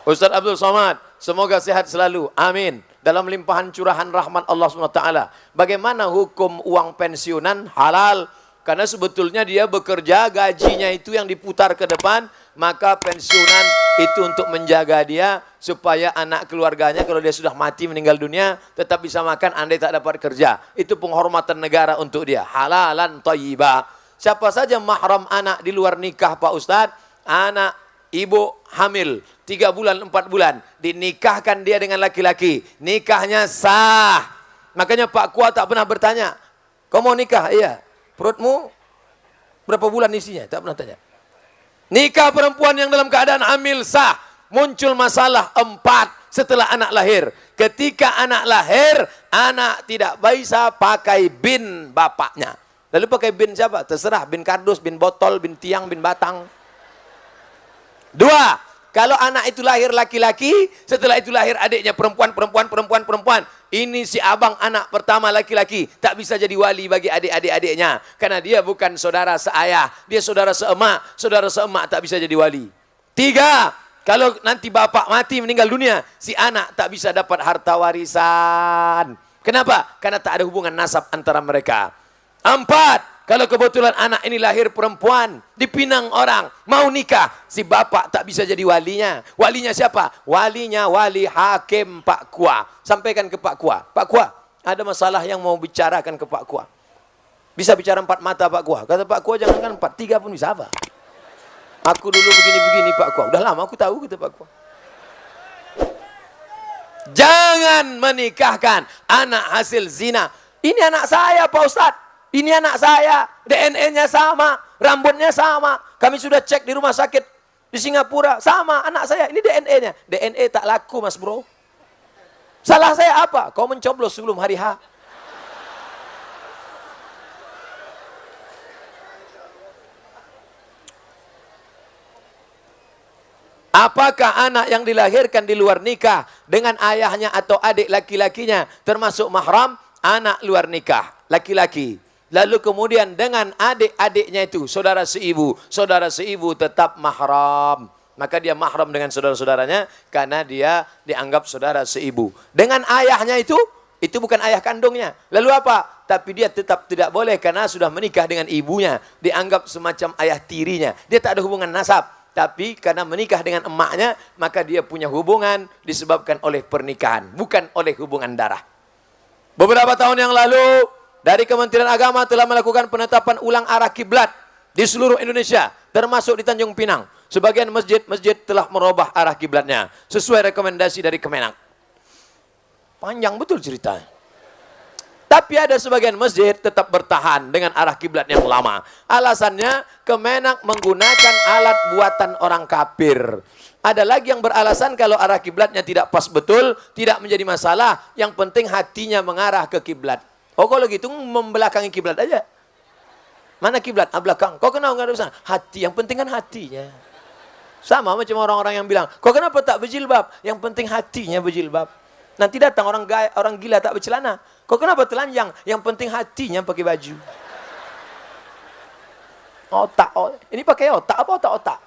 Ustaz Abdul Somad, semoga sehat selalu. Amin. Dalam limpahan curahan rahmat Allah SWT. Bagaimana hukum uang pensiunan halal? Karena sebetulnya dia bekerja, gajinya itu yang diputar ke depan. Maka pensiunan itu untuk menjaga dia, supaya anak keluarganya kalau dia sudah mati meninggal dunia, tetap bisa makan andai tak dapat kerja. Itu penghormatan negara untuk dia. Halalan thayyibah. Siapa saja mahram anak di luar nikah Pak Ustadz? Anak ibu hamil 3 bulan 4 bulan dinikahkan dia dengan laki-laki, nikahnya sah. Makanya Pak Kua tak pernah bertanya, kau mau nikah? Iya. Perutmu berapa bulan isinya? Tak pernah tanya. Nikah perempuan yang dalam keadaan hamil sah. Muncul masalah 4 setelah anak lahir. Ketika anak lahir, anak tidak bisa pakai bin bapaknya. Lalu pakai bin siapa? Terserah, bin kardus, bin botol, bin tiang, bin batang. 2, kalau anak itu lahir laki-laki, setelah itu lahir adiknya perempuan. Ini si abang anak pertama laki-laki, tak bisa jadi wali bagi adik-adiknya. Karena dia bukan saudara seayah, dia saudara seemak. Saudara seemak tak bisa jadi wali. 3, kalau nanti bapak mati meninggal dunia, si anak tak bisa dapat harta warisan. Kenapa? Karena tak ada hubungan nasab antara mereka. 4, kalau kebetulan anak ini lahir perempuan, dipinang orang, mau nikah, si bapak tak bisa jadi walinya. Walinya siapa? Walinya wali hakim Pak Kua. Sampaikan ke Pak Kua. Pak Kua, ada masalah yang mau bicarakan ke Pak Kua. Bisa bicara 4 mata Pak Kua. Kata Pak Kua, jangankan 4, 3 pun bisa apa? Aku dulu begini-begini Pak Kua. Udah lama aku tahu, kata Pak Kua. Jangan menikahkan anak hasil zina. Ini anak saya Pak Ustadz. Ini anak saya, DNA-nya sama, rambutnya sama. Kami sudah cek di rumah sakit di Singapura, sama anak saya. Ini DNA-nya. DNA tak laku mas bro. Salah saya apa? Kau mencoblos sebelum hari H. Apakah anak yang dilahirkan di luar nikah dengan ayahnya atau adik laki-lakinya termasuk mahram? Anak luar nikah, laki-laki. Lalu kemudian dengan adik-adiknya itu, saudara seibu tetap mahram. Maka dia mahram dengan saudara-saudaranya karena dia dianggap saudara seibu. Dengan ayahnya itu bukan ayah kandungnya. Lalu apa? Tapi dia tetap tidak boleh karena sudah menikah dengan ibunya. Dianggap semacam ayah tirinya. Dia tak ada hubungan nasab. Tapi karena menikah dengan emaknya, maka dia punya hubungan disebabkan oleh pernikahan. Bukan oleh hubungan darah. Beberapa tahun yang lalu, dari Kementerian Agama telah melakukan penetapan ulang arah kiblat di seluruh Indonesia, termasuk di Tanjung Pinang. Sebagian masjid telah merubah arah kiblatnya sesuai rekomendasi dari Kemenak. Panjang betul ceritanya. Tapi ada sebagian masjid tetap bertahan dengan arah kiblat yang lama. Alasannya Kemenak menggunakan alat buatan orang kafir. Ada lagi yang beralasan kalau arah kiblatnya tidak pas betul, tidak menjadi masalah. Yang penting hatinya mengarah ke kiblat. Oh kalau gitu membelakangi kiblat aja. Mana kiblat? Ah belakang. Kau kenal nggak ada urusan? Hati. Yang penting kan hatinya. Sama macam orang-orang yang bilang, kau kenapa tak berjilbab? Yang penting hatinya berjilbab. Nanti datang orang gila tak bercelana. Kau kenapa telanjang? Yang penting hatinya pakai baju. Otak. Ini pakai otak apa otak-otak?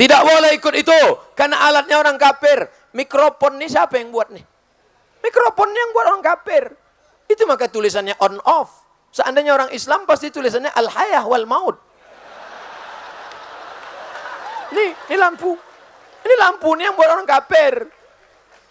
Tidak boleh ikut itu. Karena alatnya orang kafir. Mikrofon ini siapa yang buat nih? Mikrofon yang buat orang kafir. Itu maka tulisannya on off. Seandainya orang Islam pasti tulisannya al-hayah wal maut. Ini lampu. Ini lampu ini yang buat orang kafir.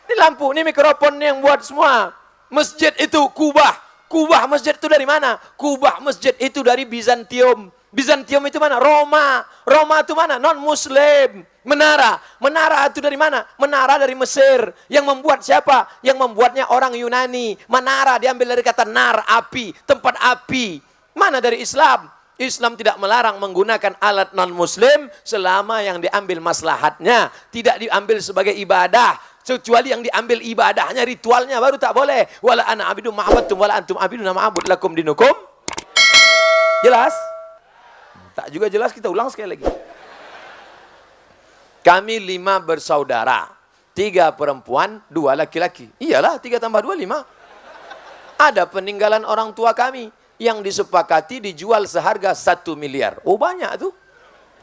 Ini lampu, ini mikrofon yang buat semua. Masjid itu Kubah. Kubah masjid itu dari mana? Kubah masjid itu dari Bizantium. Bizantium itu mana? Roma. Roma itu mana? Non-Muslim. Menara. Menara itu dari mana? Menara dari Mesir. Yang membuat siapa? Yang membuatnya orang Yunani. Menara diambil dari kata nar, api. Tempat api. Mana dari Islam? Islam tidak melarang menggunakan alat non-Muslim selama yang diambil maslahatnya. Tidak diambil sebagai ibadah. Kecuali yang diambil ibadahnya, ritualnya baru tak boleh. Wala ana abidu ma'abadtum wala antum abiduna ma'abud lakum dinukum. Jelas? Tak juga jelas, kita ulang sekali lagi. Kami 5 bersaudara. 3 perempuan, 2 laki-laki. Iyalah 3 tambah 2, 5. Ada peninggalan orang tua kami yang disepakati dijual seharga 1 miliar. Oh banyak tuh.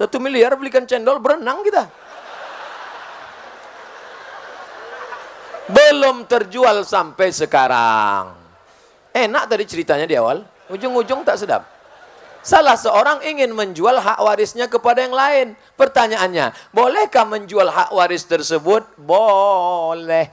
1 miliar belikan cendol, berenang kita. Belum terjual sampai sekarang. Enak tadi ceritanya di awal, ujung-ujung tak sedap. Salah seorang ingin menjual hak warisnya kepada yang lain. Pertanyaannya, bolehkah menjual hak waris tersebut? Boleh.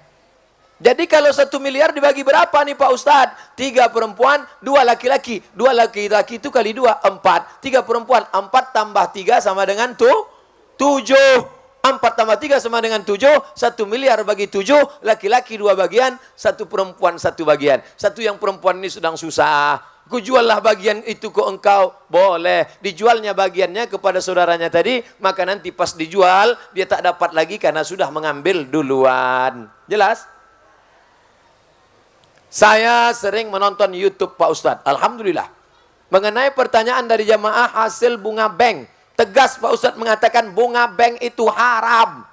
Jadi kalau 1 miliar dibagi berapa nih Pak Ustadz? 3 perempuan, 2 laki-laki. 2 laki-laki itu kali 2, 4. 3 perempuan, 4 tambah 3 sama dengan 7. 4 tambah 3 sama dengan 7. 1 miliar bagi 7, laki-laki 2 bagian, 1 perempuan 1 bagian. Satu yang perempuan ini sedang susah. Kujuallah bagian itu ke engkau. Boleh. Dijualnya bagiannya kepada saudaranya tadi, maka nanti pas dijual, dia tak dapat lagi karena sudah mengambil duluan. Jelas? Saya sering menonton YouTube Pak Ustadz. Alhamdulillah. Mengenai pertanyaan dari jamaah hasil bunga bank. Tegas Pak Ustadz mengatakan bunga bank itu haram.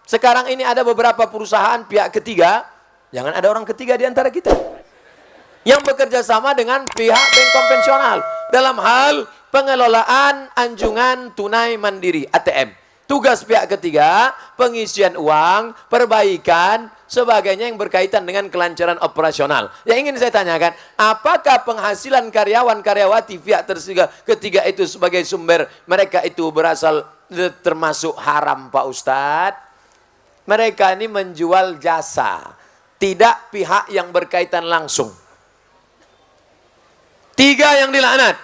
Sekarang ini ada beberapa perusahaan pihak ketiga. Jangan ada orang ketiga di antara kita. Yang bekerja sama dengan pihak bank konvensional. Dalam hal pengelolaan anjungan tunai mandiri ATM. Tugas pihak ketiga, pengisian uang, perbaikan, sebagainya yang berkaitan dengan kelancaran operasional. Yang ingin saya tanyakan, apakah penghasilan karyawan-karyawati pihak ketiga itu sebagai sumber mereka itu berasal termasuk haram Pak Ustadz? Mereka ini menjual jasa, tidak pihak yang berkaitan langsung. 3 yang dilaknat.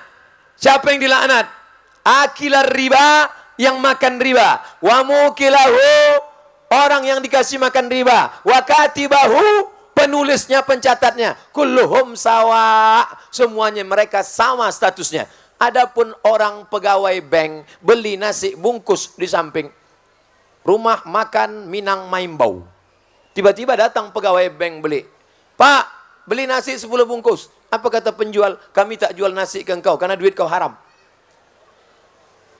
Siapa yang dilaknat? Akilar riba, yang makan riba. Wa mukilahu, orang yang dikasih makan riba. Wa katibahu, penulisnya, pencatatnya. Kulluhum sawa, semuanya mereka sama statusnya. Adapun orang pegawai bank beli nasi bungkus di samping rumah makan Minang Maimbau. Tiba-tiba datang pegawai bank beli. Pak, beli nasi 10 bungkus. Apa kata penjual? Kami tak jual nasi ke engkau karena duit kau haram.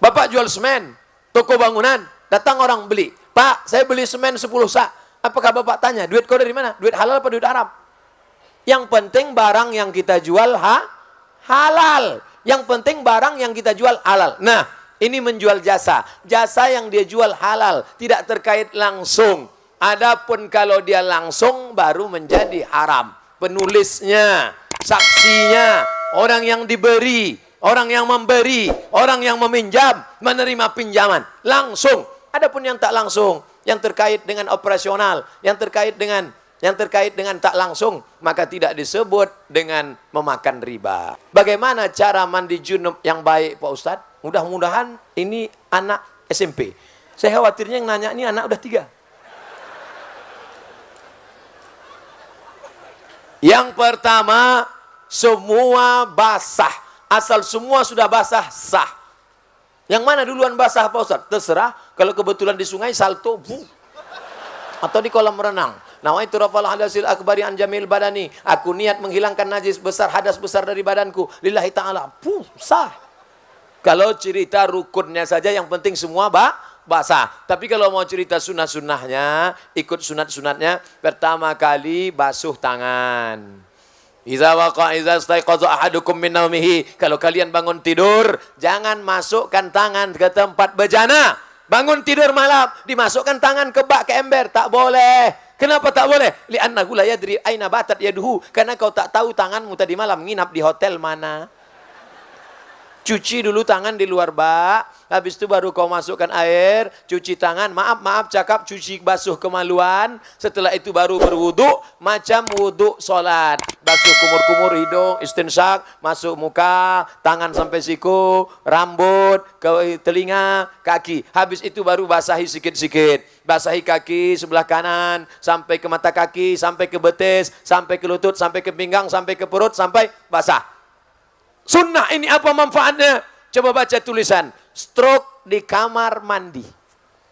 Bapak jual semen, toko bangunan, datang orang beli. Pak, saya beli semen 10 sak. Apakah Bapak tanya, duit kau dari mana? Duit halal apa duit haram? Yang penting barang yang kita jual halal. Yang penting barang yang kita jual halal. Nah, ini menjual jasa. Jasa yang dia jual halal, tidak terkait langsung. Adapun kalau dia langsung baru menjadi haram. Penulisnya, saksinya, orang yang diberi, orang yang memberi, orang yang meminjam, menerima pinjaman langsung. Adapun yang tak langsung, yang terkait dengan operasional, yang terkait dengan tak langsung, maka tidak disebut dengan memakan riba. Bagaimana cara mandi junub yang baik Pak Ustadz? Mudah-mudahan ini anak SMP. Saya khawatirnya yang nanya ini anak udah 3. Yang pertama, semua basah. Asal semua sudah basah, sah. Yang mana duluan basah Pak Ustadz? Terserah. Kalau kebetulan di sungai, salto. Atau di kolam renang. Nawaitu rafal hadasil akbari an jamil badani. Aku niat menghilangkan najis besar, hadas besar dari badanku. Lillahi ta'ala. Sah. Kalau cerita rukunnya saja, yang penting semua basah. Tapi kalau mau cerita sunnah-sunnahnya, ikut sunat-sunatnya, pertama kali basuh tangan. Iza staiqaza ahadukum min naumihi. Kalau kalian bangun tidur, jangan masukkan tangan ke tempat bejana. Bangun tidur malam, dimasukkan tangan ke bak, ke ember, tak boleh. Kenapa tak boleh? Li'annahu la yadri aina batat yaduhu. Karena kau tak tahu tanganmu tadi malam nginap di hotel mana. Cuci dulu tangan di luar bak, habis itu baru kau masukkan air, cuci tangan, maaf cakap cuci basuh kemaluan, setelah itu baru berwudu, macam wudu solat. Basuh kumur-kumur hidung, istinsyak, masuk muka, tangan sampai siku, rambut, ke telinga, kaki. Habis itu baru basahi sikit-sikit. Basahi kaki sebelah kanan, sampai ke mata kaki, sampai ke betis, sampai ke lutut, sampai ke pinggang, sampai ke perut, sampai basah. Sunnah ini apa manfaatnya? Coba baca tulisan. Stroke di kamar mandi.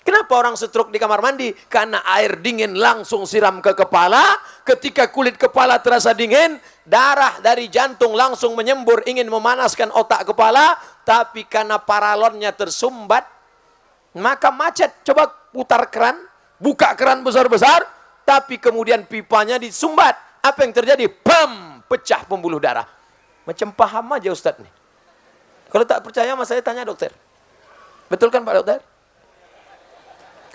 Kenapa orang stroke di kamar mandi? Karena air dingin langsung siram ke kepala. Ketika kulit kepala terasa dingin, darah dari jantung langsung menyembur ingin memanaskan otak kepala. Tapi karena paralonnya tersumbat, maka macet. Coba putar keran, buka keran besar-besar, tapi kemudian pipanya disumbat. Apa yang terjadi? Bam! Pecah pembuluh darah. Macam paham aja Ustadz nih. Kalau tak percaya sama saya tanya dokter. Betul kan Pak Dokter?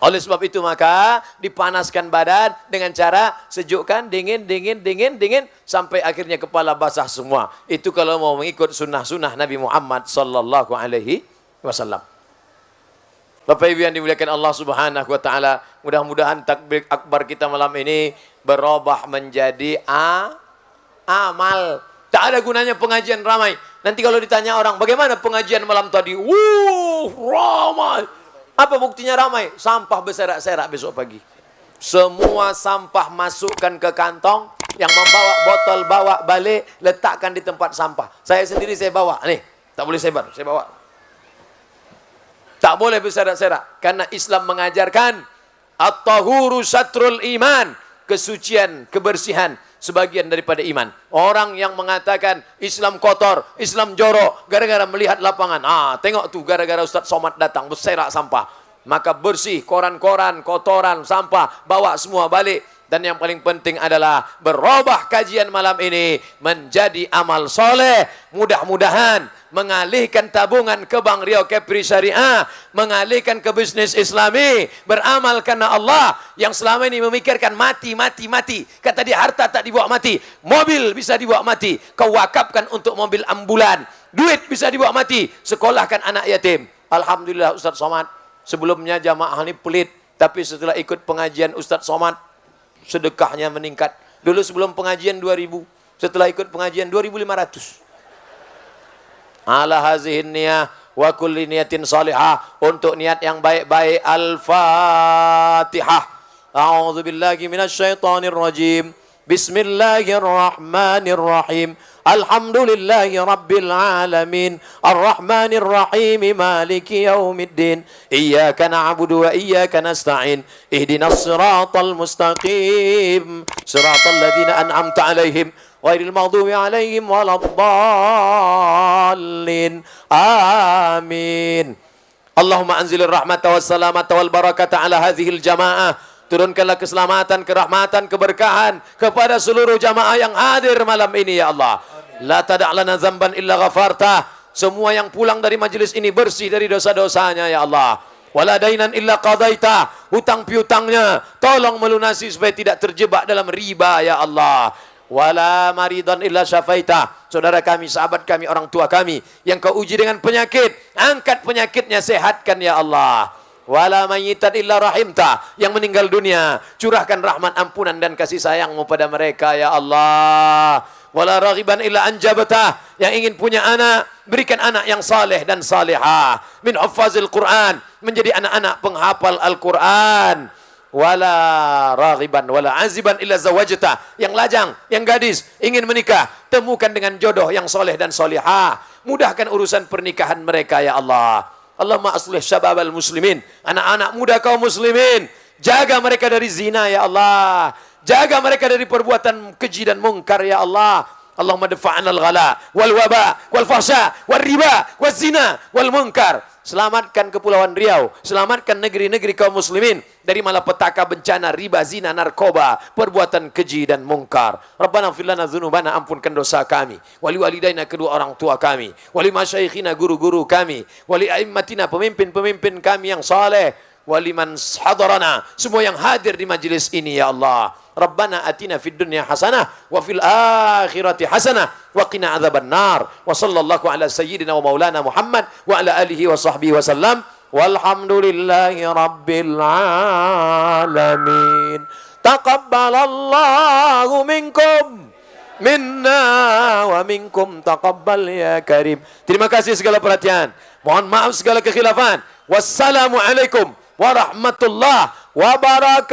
Oleh sebab itu maka dipanaskan badan dengan cara sejukkan, dingin, sampai akhirnya kepala basah semua. Itu kalau mau mengikut sunnah-sunnah Nabi Muhammad sallallahu alaihi wasallam. Bapak Ibu yang dimuliakan Allah Subhanahu wa taala, mudah-mudahan takbir akbar kita malam ini berubah menjadi amal. Tak ada gunanya pengajian ramai. Nanti kalau ditanya orang, bagaimana pengajian malam tadi? Ramai. Apa buktinya ramai? Sampah berserak-serak besok pagi. Semua sampah masukkan ke kantong. Yang membawa botol bawa balik, letakkan di tempat sampah. Saya sendiri saya bawa. Nih, tak boleh sebar, saya bawa. Tak boleh berserak-serak. Karena Islam mengajarkan at-tahuru satrul iman. Kesucian, kebersihan sebagian daripada iman. Orang yang mengatakan Islam kotor, Islam jorok, gara-gara melihat lapangan. Tengok tuh gara-gara Ustaz Somad datang berserak sampah. Maka bersih koran-koran, kotoran, sampah, bawa semua balik. Dan yang paling penting adalah berubah kajian malam ini menjadi amal soleh. Mudah-mudahan mengalihkan tabungan ke Bank Riau Kepri Syariah, mengalihkan ke bisnis Islami, beramal karena Allah. Yang selama ini memikirkan mati. Kata dia harta tak dibawa mati, mobil bisa dibawa mati. Kau wakafkan untuk mobil ambulan, duit bisa dibawa mati, sekolahkan anak yatim. Alhamdulillah Ustaz Somad, sebelumnya jamaah ini pelit, tapi setelah ikut pengajian Ustaz Somad, sedekahnya meningkat. Dulu sebelum pengajian 2000, setelah ikut pengajian 2500. Ala hazihin niyah wa kulli niyatin salihah, untuk niat yang baik-baik. Al-Fatihah. A'udzu billahi minasyaitonir rajim. Bismillahirrahmanirrahim. Alhamdulillahi rabbil alamin. Arrahmanir rahim. Maliki yaumiddin. Iyyaka na'budu wa iyyaka nasta'in. Ihdinas siratal mustaqim. Siratal ladzina an'amta 'alaihim ghairil maghdubi 'alaihim waladdallin. Amin. Allahumma anzilir rahmata was salamata wal barakata ala hadhil jamaah. Turunkanlah keselamatan, kerahmatan, keberkahan kepada seluruh jamaah yang hadir malam ini ya Allah. La tada'lana zamban illa ghafartah. Semua yang pulang dari majelis ini bersih dari dosa-dosanya ya Allah. Wala dainan illa qadaita. Hutang piutangnya tolong melunasi supaya tidak terjebak dalam riba ya Allah. Wala maridan illa syafaita. Saudara kami, sahabat kami, orang tua kami yang kau uji dengan penyakit, angkat penyakitnya, sehatkan ya Allah. Wala mayyitan illa rahimta. Yang meninggal dunia, curahkan rahmat, ampunan dan kasih sayangmu pada mereka ya Allah. Wala raghiban illa anjabta. Yang ingin punya anak, berikan anak yang saleh dan salihah. Min huffazil Quran, menjadi anak-anak penghafal Al-Quran. Wala raghiban wala aziban illa zawajta. Yang lajang, yang gadis ingin menikah, temukan dengan jodoh yang soleh dan solihah. Mudahkan urusan pernikahan mereka ya Allah. Allahumma aslih syababal muslimin. Anak-anak muda kaum muslimin, jaga mereka dari zina ya Allah. Jaga mereka dari perbuatan keji dan mungkar ya Allah. Allahumma dafa'na al-ghala wal waba wal fahsya wal riba wal zina wal munkar. Selamatkan Kepulauan Riau, selamatkan negeri-negeri kaum muslimin dari malapetaka bencana riba, zina, narkoba, perbuatan keji dan mungkar. Rabbana ighfir lana dzunubana, ampunkan dosa kami, wali walidaina, kedua orang tua kami, wali masyaikhina, guru-guru kami, wali aimmatina, pemimpin-pemimpin kami yang saleh, wali man hadarana, semua yang hadir di majelis ini ya Allah. Rabbana atina fid dunya hasanah wa fil akhirati hasanah wa qina adzabannar. Wa sallallahu ala sayyidina wa maulana Muhammad wa ala alihi wa sahbihi wa sallam. Walhamdulillahi rabbil alamin. Taqabbalallahu minkum minna wa minkum taqabbal ya karim. Terima kasih segala perhatian. Mohon maaf segala kekhilafan. Wassalamualaikum warahmatullahi wabarakatuh.